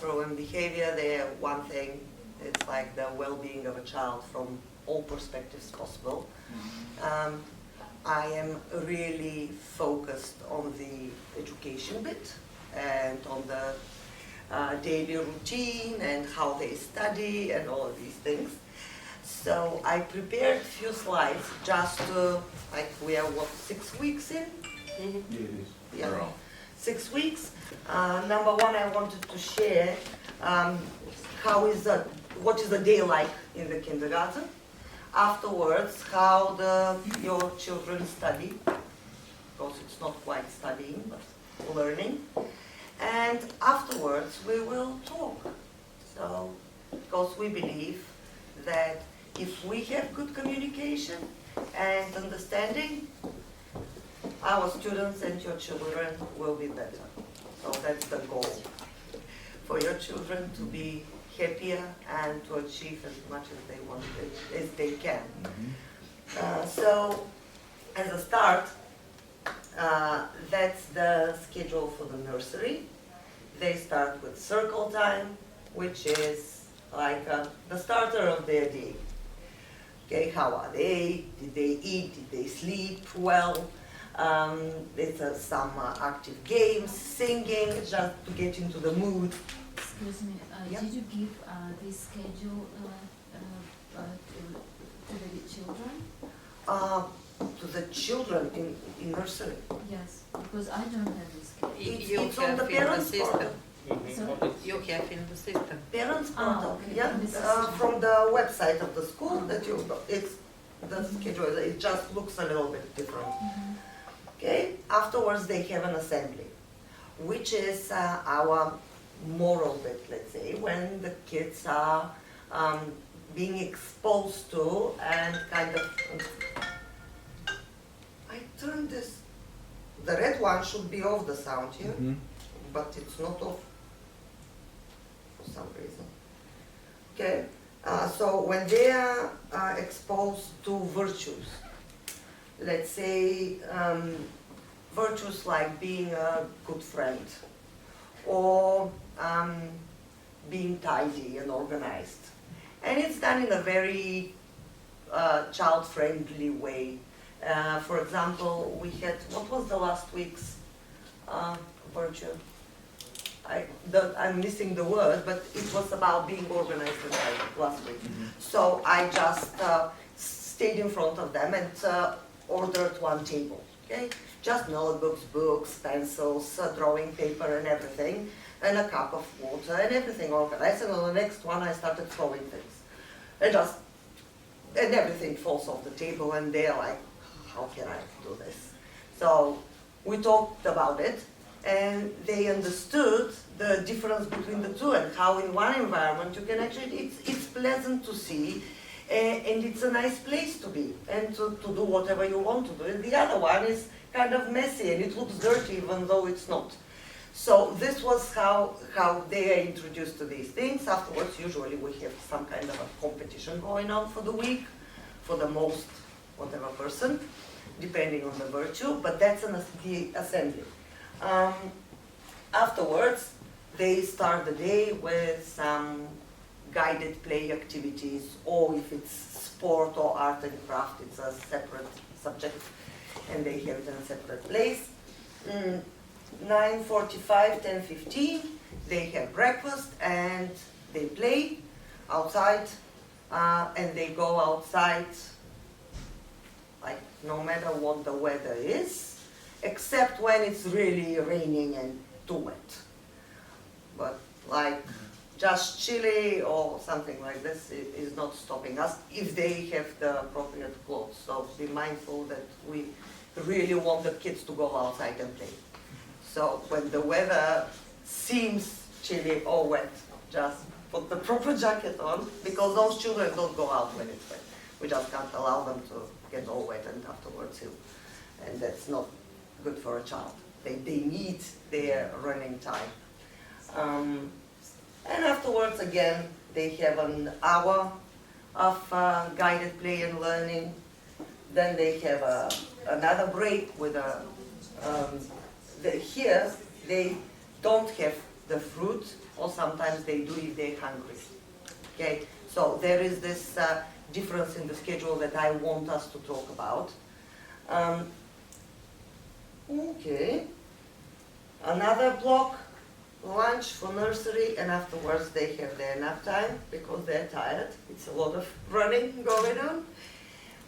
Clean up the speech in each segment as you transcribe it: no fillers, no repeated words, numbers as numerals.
cultural and behavior, they're one thing. It's like the well-being of a child from all perspectives possible. I am really focused on the education bit and on the daily routine and how they study and all of these things. So I prepared a few slides just to, like we are what, 6 weeks in? Yeah, it is. Yeah, 6 weeks. Number one, I wanted to share what is the day like in the kindergarten. Afterwards, how your children study, because it's not quite studying, but learning. And afterwards, we will talk. So, because we believe that if we have good communication and understanding, our students and your children will be better. So that's the goal, for your children to be happier and to achieve as much as they want, as they can. So, as a start, that's the schedule for the nursery. They start with circle time, which is like the starter of their day. Okay, how are they? Did they eat? Did they sleep well? It's some active games, singing, just to get into the mood. Excuse me, Yeah. did you give this schedule to the children? To the children in nursery. Yes, because I don't have this schedule. It's on the parents' portal. Sorry? You have in the system. Parents portal, okay. yeah, This is- from the website of the school that it's the schedule. It just looks a little bit different. Okay. Afterwards, they have an assembly, which is our moral bit, let's say, when the kids are being exposed to and kind of. I turned this. The red one should be off the sound here, but it's not off for some reason. Okay, so when they are exposed to virtues, let's say virtues like being a good friend or being tidy and organized, and it's done in a very child-friendly way. For example, we had, what was the last week's virtue? I'm missing the word, but it was about being organized and tidy last week. So I just stayed in front of them and ordered one table, okay? Just notebooks, books, pencils, drawing paper and everything, and a cup of water and everything organized. And on the next one I started throwing things. And everything falls off the table and they're like, how can I do this? So we talked about it and they understood the difference between the two and how in one environment you can actually, it's pleasant to see and it's a nice place to be and to do whatever you want to do. And the other one is kind of messy and it looks dirty even though it's not. So this was how they are introduced to these things. Afterwards, usually we have some kind of a competition going on for the week, for the most whatever person, depending on the virtue, but that's the assembly. Afterwards, they start the day with some guided play activities, or if it's sport or art and craft, it's a separate subject, and they have it in a separate place. 9:45, 10:15, they have breakfast and they play outside, and they go outside like no matter what the weather is, except when it's really raining and too wet. But like just chilly or something like this is not stopping us if they have the appropriate clothes. So be mindful that we really want the kids to go outside and play. So when the weather seems chilly or wet, just put the proper jacket on, because those children don't go out when it's wet. We just can't allow them to get all wet and afterwards ill. And that's not good for a child. They need their running time. And afterwards, again, they have an hour of guided play and learning. Then they have another break with here they don't have the fruit, or sometimes they do if they're hungry. Okay, so there is this difference in the schedule that I want us to talk about. Okay, another block, lunch for nursery, and afterwards they have their nap time because they're tired. It's a lot of running going on.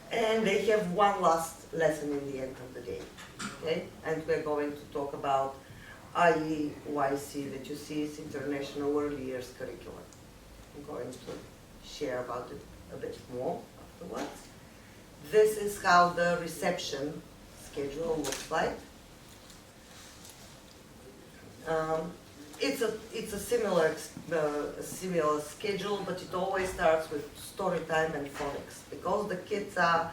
And they have one last lesson in the end of the day. Okay, and we're going to talk about IEYC, that you see is International Early Years Curriculum. I'm going to share about it a bit more afterwards. This is how the reception schedule looks like. It's a similar schedule, but it always starts with story time and phonics because the kids are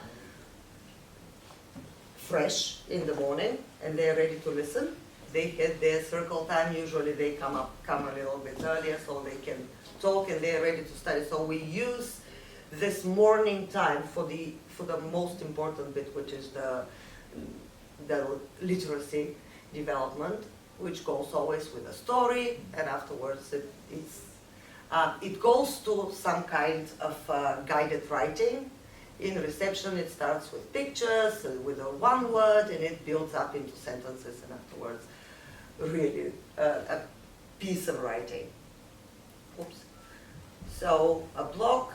fresh in the morning and they're ready to listen. They get their circle time. Usually they come a little bit earlier so they can talk and they're ready to study. So we use this morning time for the most important bit, which is the literacy development, which goes always with a story, and afterwards it goes to some kind of guided writing. In reception, it starts with pictures, with a one word, and it builds up into sentences, and afterwards, really a piece of writing. Oops. So a block,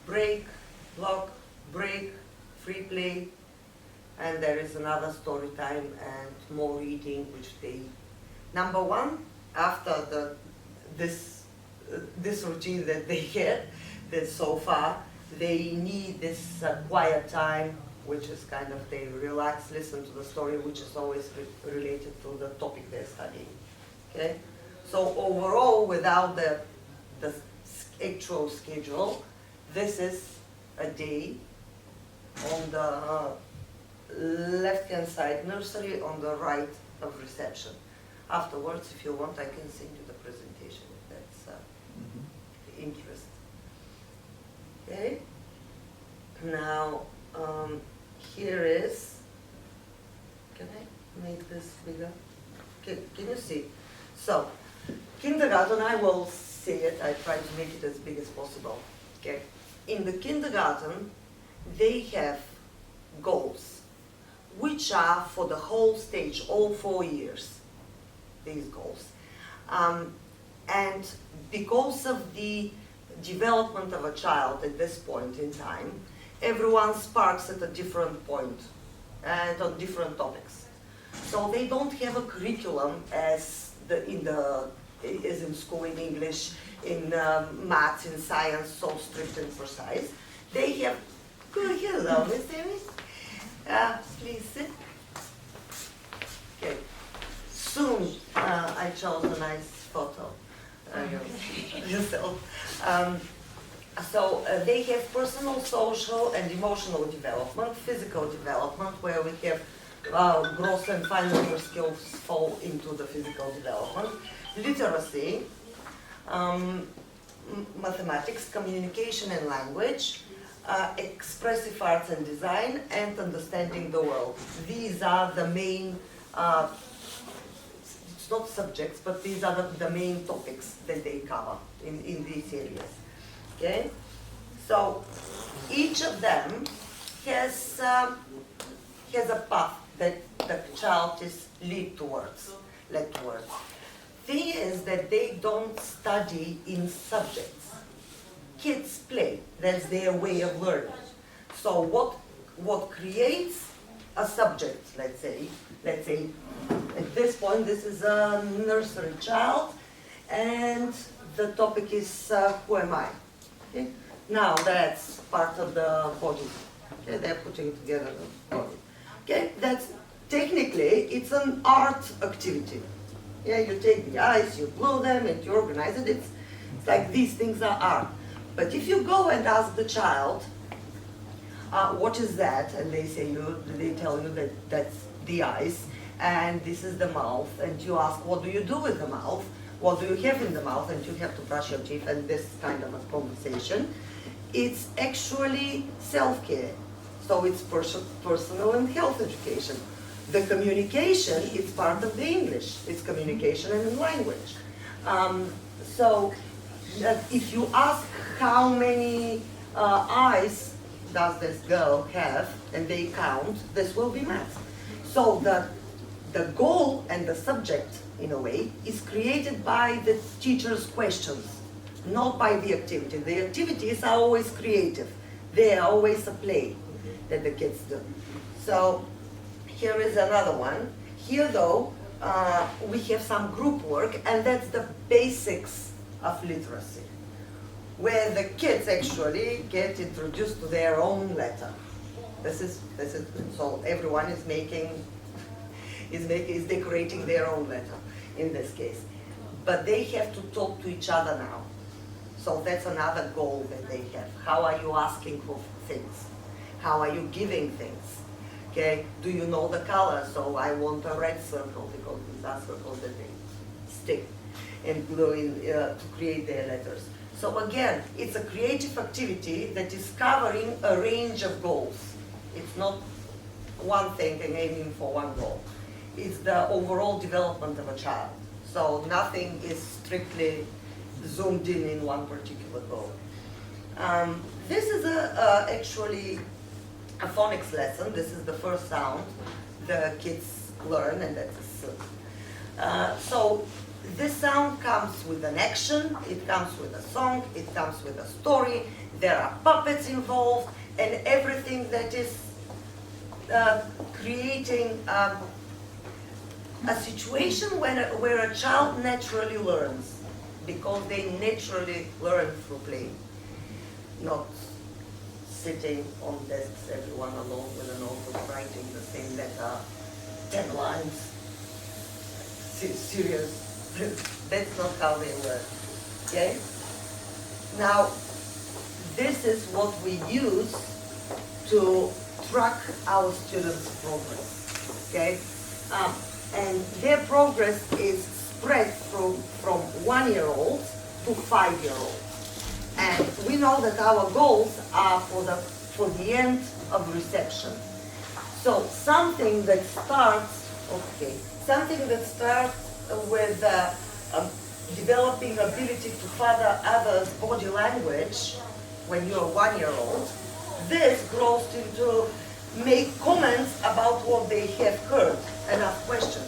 break, free play, and there is another story time and more reading, which they, number one, after this routine that they get, that so far, they need this quiet time, which is kind of, they relax, listen to the story, which is always related to the topic they're studying, okay? So overall, without the actual schedule, this is a day on the left-hand side nursery, on the right of reception. Afterwards, if you want, I can send you the presentation if that's interest. Okay. Now, here is, can I make this bigger? Can you see? So, kindergarten, I will see it, I try to make it as big as possible. Okay. In the kindergarten, they have goals, which are for the whole stage, all 4 years, these goals. And because of the development of a child at this point in time, everyone sparks at a different point and on different topics. So they don't have a curriculum as in school, in English, in maths, in science, so strict and precise. They have, hello, Miss Amy. Please sit. Okay. Soon, I chose a nice photo yourself. So they have personal, social, and emotional development, physical development, where we have gross and fine motor skills fall into the physical development, literacy, mathematics, communication and language, expressive arts and design, and understanding the world. These are the main, it's not subjects, but these are the main topics that they cover in these areas. Okay? So each of them has a path that the child is led towards. Thing is that they don't study in subjects. Kids play, that's their way of learning. So what creates a subject, let's say at this point this is a nursery child and the topic is who am I? Okay? Now that's part of the body. Okay? They're putting together the body. Okay? That's technically it's an art activity. Yeah, you take the eyes, you glue them, and you organize it. It's like these things are art. But if you go and ask the child, what is that? And they tell you that that's the eyes, and this is the mouth. And you ask, what do you do with the mouth? What do you have in the mouth? And you have to brush your teeth, and this kind of a conversation. It's actually self-care. So it's personal and health education. The communication is part of the English. It's communication and language. So if you ask how many eyes does this girl have, and they count, this will be math. So the goal and the subject, in a way, is created by the teacher's questions, not by the activity. The activities are always creative. They are always a play that the kids do. So here is another one. Here, though, we have some group work, and that's the basics of literacy, where the kids actually get introduced to their own letter. This is so everyone is decorating their own letter in this case, but they have to talk to each other now. So that's another goal that they have. How are you asking for things? How are you giving things? Okay, do you know the color? So I want a red circle because these are circles that they stick and glue in to create their letters. So again, it's a creative activity that is covering a range of goals. It's not one thing and aiming for one goal. It's the overall development of a child. So nothing is strictly zoomed in one particular goal. This is actually a phonics lesson. This is the first sound the kids learn, and that's so this sound comes with an action, it comes with a song, it comes with a story, there are puppets involved, and everything that is creating a situation where a child naturally learns, because they naturally learn through play, not sitting on desks, everyone alone with a notebook, writing the same letter, 10 lines. Serious. That's not how they learn. Okay? Now, this is what we use to track our students' progress. Okay? And their progress is spread from 1-year-olds to 5-year-olds. And we know that our goals are for the end of reception. So something that starts with developing ability to father others' body language when you're 1-year-old, this grows into make comments about what they have heard and ask questions.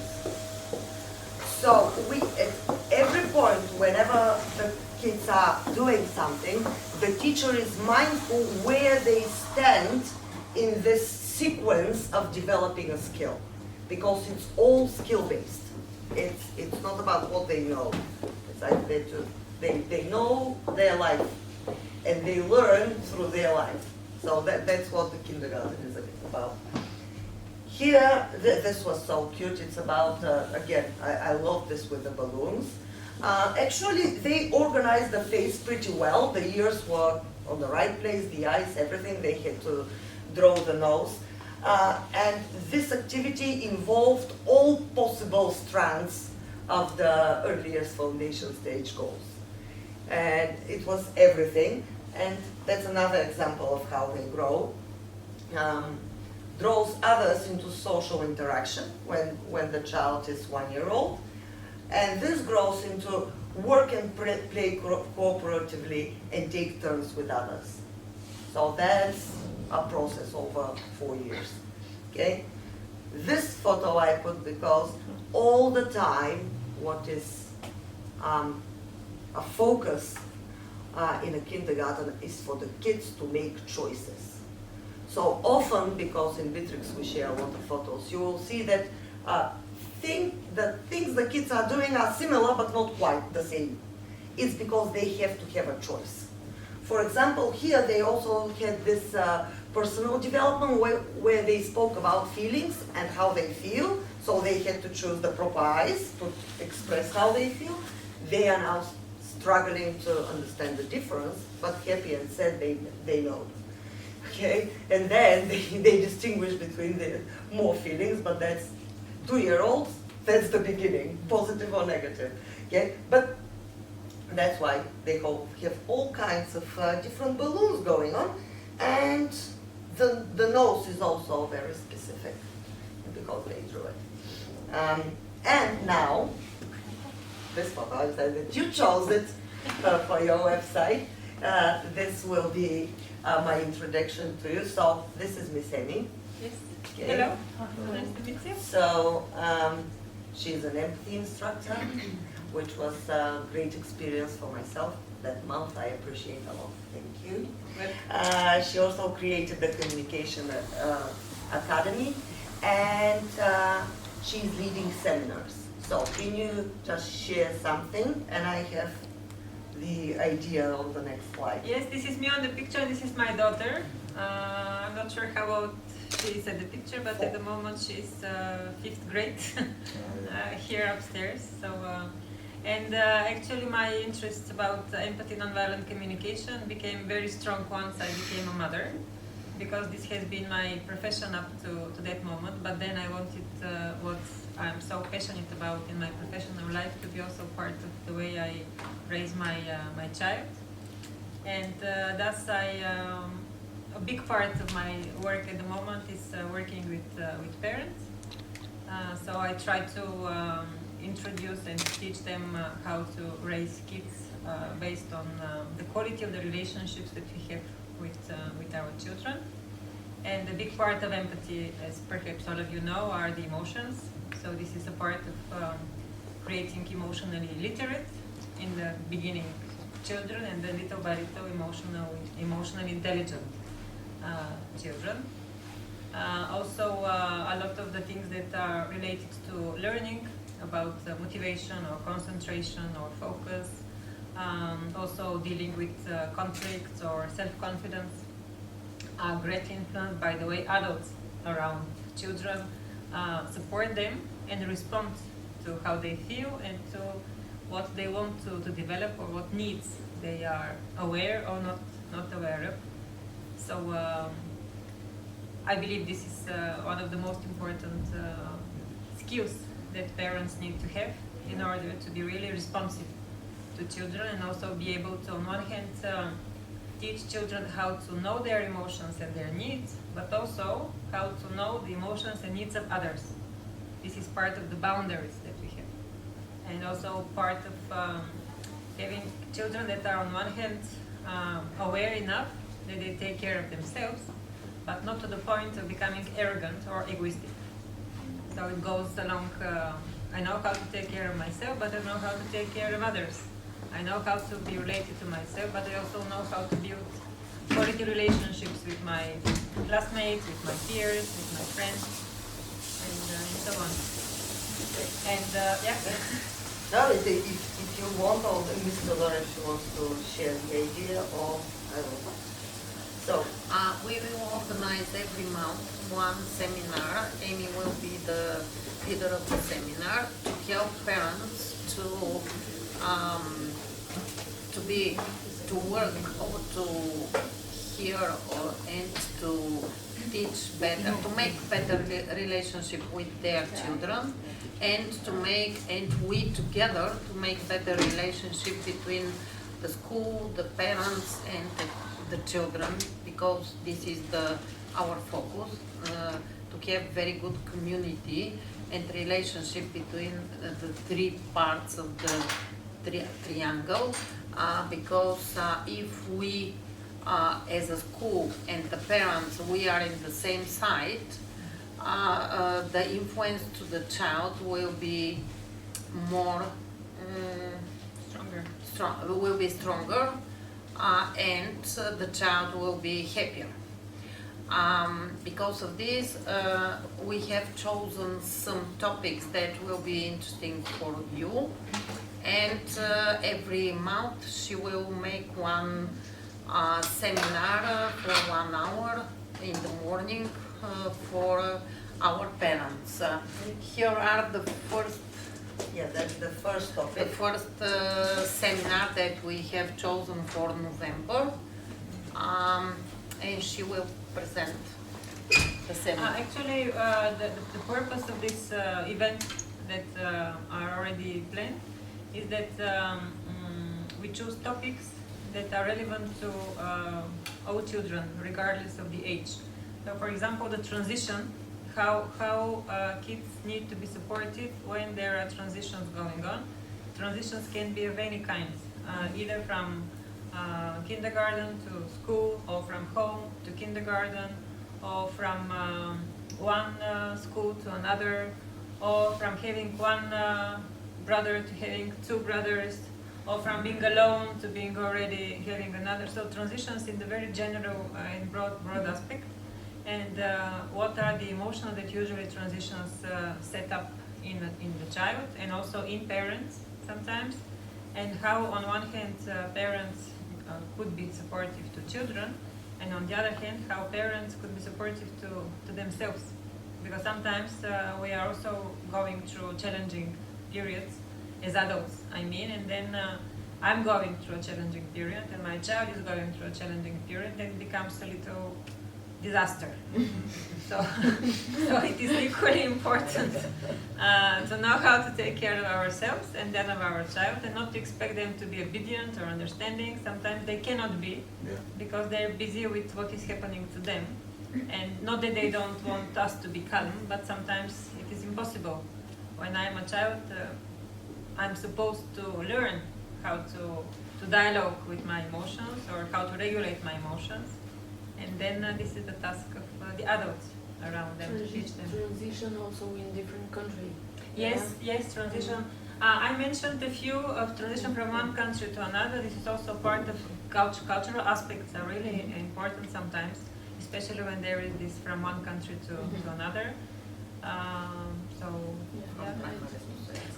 So at every point, whenever the kids are doing something, the teacher is mindful where they stand in this sequence of developing a skill, because it's all skill-based. It's not about what they know. It's like they know their life, and they learn through their life. So that's what the kindergarten is about. Here, this was so cute. It's about, again, I love this with the balloons. Actually, they organized the face pretty well. The ears were on the right place, the eyes, everything. They had to draw the nose. And this activity involved all possible strands of the earliest foundation stage goals. And it was everything. And that's another example of how they grow. Draws others into social interaction when the child is 1-year-old. And this grows into work and play cooperatively and take turns with others. So that's a process over 4 years. Okay? This photo I put because all the time what is a focus in a kindergarten is for the kids to make choices. So often, because in Bitrix we share a lot of photos, you will see that the things the kids are doing are similar but not quite the same. It's because they have to have a choice. For example, here they also had this personal development where they spoke about feelings and how they feel. So they had to choose the proper eyes to express how they feel. They are now struggling to understand the difference, but happy and sad they know. Okay, and then they distinguish between the more feelings, but that's 2-year-olds, that's the beginning, positive or negative. Okay, but that's why they have all kinds of different balloons going on, and the nose is also very specific. because they drew it. And now, this photo, I said that you chose it for your website. This will be my introduction to you. So this is Miss Amy. Yes. Okay. Hello. Nice to meet you. So she's an empathy instructor, which was a great experience for myself that month. I appreciate a lot. Thank you. She also created the Communication Academy, and she's leading seminars. So can you just share something? And I have the idea on the next slide. Yes, this is me on the picture. This is my daughter. I'm not sure how old she is at the picture, but at the moment she's 5th grade here upstairs. So, actually my interest about empathy and nonviolent communication became very strong once I became a mother, because this has been my profession up to that moment. But then I wanted what I'm so passionate about in my professional life to be also part of the way I raise my child. And thus a big part of my work at the moment is working with parents. So I try to introduce and teach them how to raise kids based on the quality of the relationships that we have with our children. And a big part of empathy, as perhaps all of you know, are the emotions. So this is a part of creating emotionally literate, in the beginning children, and then little by little emotionally intelligent children. Also a lot of the things that are related to learning about motivation or concentration or focus, also dealing with conflicts or self-confidence, are greatly influenced by the way adults around children support them and respond to how they feel and to what they want to develop, or what needs they are aware or not aware of. So I believe this is one of the most important skills that parents need to have in order to be really responsive to children, and also be able to, on one hand, teach children how to know their emotions and their needs, but also how to know the emotions and needs of others. This is part of the boundaries that we have, and also part of having children that are on one hand aware enough that they take care of themselves, but not to the point of becoming arrogant or egoistic. So it goes along, I know how to take care of myself, but I know how to take care of others. I know how to be related to myself, but I also know how to build quality relationships with my classmates, with my peers, with my friends, and so on. And yeah. No, if you want, or Mr. Lawrence wants to share the idea, or I don't know. So we will organize every month one seminar. Amy will be the leader of the seminar to help parents to work or to hear and to teach better, to make better relationship with their children, and we together to make better relationship between the school, the parents, and the children, because this is our focus, to have very good community and relationship between the three parts of the triangle, because if we as a school and the parents, we are in the same side, the influence to the child will be more stronger, and the child will be happier. Because of this, we have chosen some topics that will be interesting for you, and every month she will make one seminar for 1 hour in the morning for our parents. Here are the first. yeah, that's the first The topic. first seminar that we have chosen for November, and she will present the seminar. Actually, the purpose of this event that are already planned is that we choose topics that are relevant to all children, regardless of the age. So, for example, the transition, how kids need to be supported when there are transitions going on. Transitions can be of any kind, either from kindergarten to school, or from home to kindergarten, or from one school to another, or from having one brother to having two brothers, or from being alone to being already having another. So transitions in the very general and broad aspect. And what are the emotions that usually transitions set up in the child, and also in parents sometimes, and how on one hand parents could be supportive to children, and on the other hand how parents could be supportive to themselves, because sometimes we are also going through challenging periods as adults, I mean, and then I'm going through a challenging period and my child is going through a challenging period, then it becomes a little disaster. So it is equally important to know how to take care of ourselves and then of our child, and not to expect them to be obedient or understanding. Sometimes they cannot be, because they're busy with what is happening to them. And not that they don't want us to be calm, but sometimes it is impossible. When I'm a child, I'm supposed to learn how to dialogue with my emotions, or how to regulate my emotions. And then this is the task of the adults around them, to teach them. Transition also in different countries. Yes, transition. I mentioned a few of transition from one country to another. This is also part of cultural aspects are really important sometimes, especially when there is this from one country to another.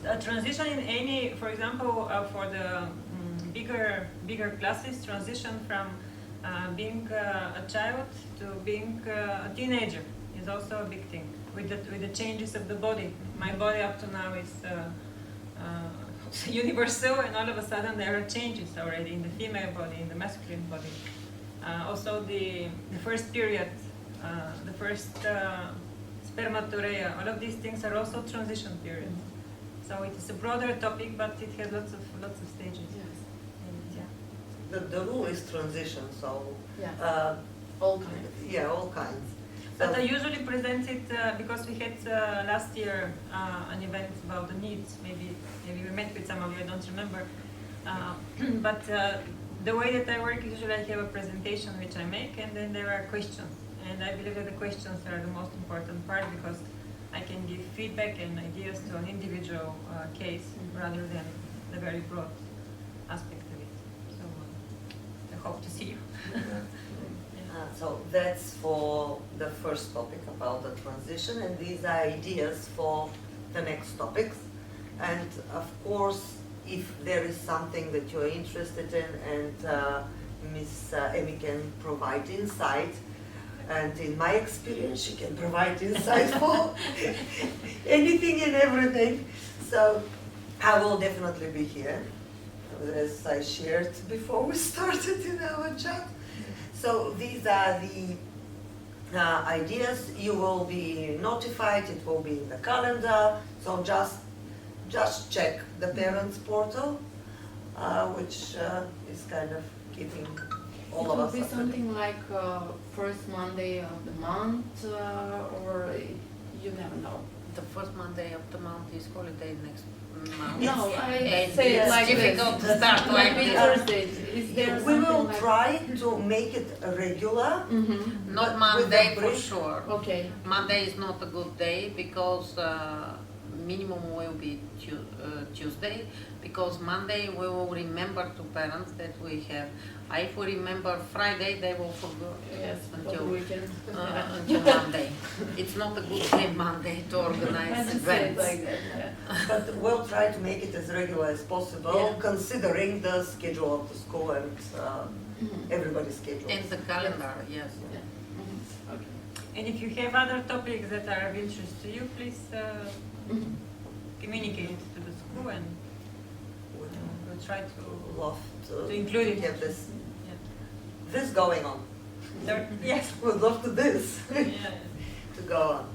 A transition in any, for example, for the bigger classes, transition from being a child to being a teenager is also a big thing, with the changes of the body. My body up to now is universal, and all of a sudden there are changes already in the female body, in the masculine body. Also the first period, the first spermatoria, all of these things are also transition periods. So it is a broader topic, but it has lots of stages. Yes. And, The rule is transition, so All kinds. yeah, all kinds. But I usually present it because we had last year an event about the needs. Maybe we met with some of you, I don't remember. But the way that I work, usually I have a presentation which I make, and then there are questions. And I believe that the questions are the most important part, because I can give feedback and ideas to an individual case rather than the very broad aspect of it. So I hope to see you. So that's for the first topic about the transition, and these are ideas for the next topics. And of course, if there is something that you're interested in, and Miss Emmy can provide insight, and in my experience, she can provide insight for anything and everything. So I will definitely be here, as I shared before we started in our chat. So these are the ideas. You will be notified, it will be in the calendar. So just check the parents portal, which is kind of keeping all of us. It will be up to something date. like first Monday of the month, or you never know. The first Monday of the month is holiday next month. No, I And say it it's like difficult this. to start like Maybe this. Thursday. Is there We something will like? try to make it regular. Mm-hmm. Not But with Monday the for break- sure. Okay. Monday is not a good day, because minimum will be Tuesday, because Monday we will remember to parents that we have. If we remember Friday, they will forget Yes, for the until weekend. until Monday. It's not a good day Monday to I organize just say it events. like that, yeah. But we'll try to make it as regular as possible, Yeah. considering the schedule of the school and Mhm. everybody's schedule. And the calendar, yes. Yeah. Mhm. Okay. And if you have other topics that are of interest to you, please Mhm. communicate it to the school, and we'll try to Love to include it. get this Yeah. this going on. Yes. We'd love to this Yeah. to go on.